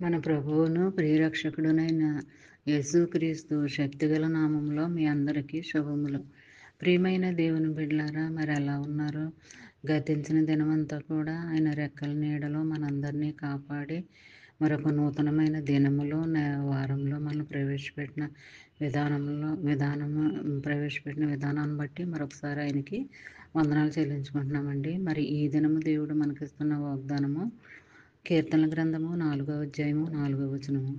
మన ప్రభువును ప్రియరక్షకుడునైన యేసుక్రీస్తు శక్తిగల నామంలో మీ అందరికీ శుభములు. ప్రియమైన దేవుని బిడ్డలారా, మరి ఎలా ఉన్నారు? గతించిన దినమంతా కూడా ఆయన రెక్కల నీడలో మనందరినీ కాపాడి మరొక నూతనమైన దినములో వారంలో మనం ప్రవేశపెట్టిన విధానాన్ని బట్టి మరొకసారి ఆయనకి వందనాలు చెల్లించుకుంటున్నామండి. మరి ఈ దినము దేవుడు మనకిస్తున్న వాగ్దానము కీర్తనల గ్రంథము 4వ అధ్యాయము 4వ వచనము.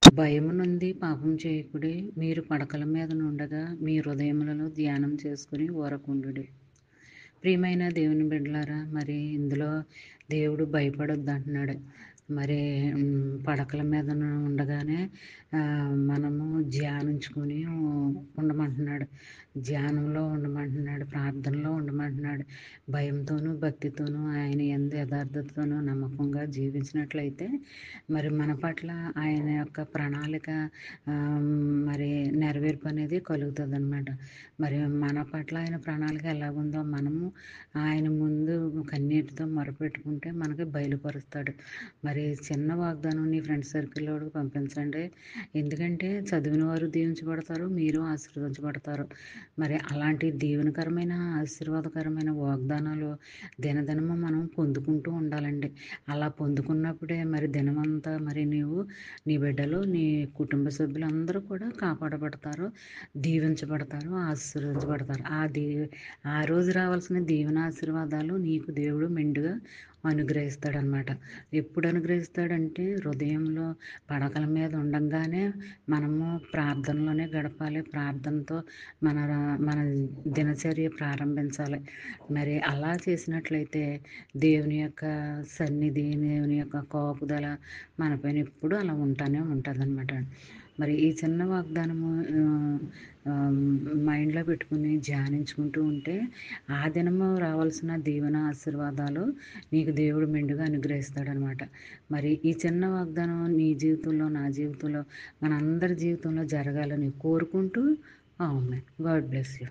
భయము నుండి పాపం చేయకుడి, మీరు పడకల మీద నుండగా మీ హృదయములలో ధ్యానం చేసుకుని ఊరకుండుడి. ప్రియమైన దేవుని బిడ్డలారా, మరి ఇందులో దేవుడు భయపడొద్దు అంటున్నాడు. మరి పడకల మీద ఉండగానే మనము ధ్యానించుకొని ఉండమంటున్నాడు, ధ్యానంలో ఉండమంటున్నాడు, ప్రార్థనలో ఉండమంటున్నాడు. భయంతోనూ భక్తితోనూ ఆయన యందు యథార్థతతోనూ నమ్మకంగా జీవించినట్లయితే మరి మన పట్ల ఆయన యొక్క ప్రణాళిక మరి నెరవేర్పు అనేది కలుగుతుంది అనమాట. మరి మన పట్ల ఆయన ప్రణాళిక ఎలాగుందో మనము ఆయన ముందు కన్నీటితో మొరపెట్టుకుంటే మనకి బయలుపరుస్తాడు. మరి చిన్న వాగ్దానం నీ ఫ్రెండ్ సర్కిల్లో పంపించండి. ఎందుకంటే చదివిన వారు దీవించబడతారు, మీరు ఆశీర్వదించబడతారు. మరి అలాంటి దీవెనకరమైన ఆశీర్వాదకరమైన వాగ్దానాలు దినదినము మనం పొందుకుంటూ ఉండాలండి. అలా పొందుకున్నప్పుడే మరి దినమంతా మరి నీ బిడ్డలు, నీ కుటుంబ సభ్యులందరూ కూడా కాపాడబడతారు, దీవించబడతారు, ఆశీర్వదించబడతారు. ఆ రోజు రావాల్సిన దీవెన ఆశీర్వాదాలు నీకు దేవుడు మెండుగా అనుగ్రహిస్తాడనమాట. ఎప్పుడు అనుగ్రహిస్తాడంటే హృదయంలో పడకల మీద ఉండంగానే మనము ప్రార్థనలోనే గడపాలి. ప్రార్థనతో మన దినచర్య ప్రారంభించాలి. మరి అలా చేసినట్లయితే దేవుని యొక్క సన్నిధి, దేవుని యొక్క కాపుదల మనపైన ఎప్పుడు అలా ఉంటుంది అనమాట. మరి ఈ చిన్న వాగ్దానము మైండ్లో పెట్టుకుని ధ్యానించుకుంటూ ఉంటే ఆ దినము రావాల్సిన దీవెన ఆశీర్వాదాలు నీకు దేవుడు మెండుగా అనుగ్రహిస్తాడనమాట. మరి ఈ చిన్న వాగ్దానం నీ జీవితంలో, నా జీవితంలో, మనందరి జీవితంలో జరగాలని కోరుకుంటూ, ఆమేన్. God bless you.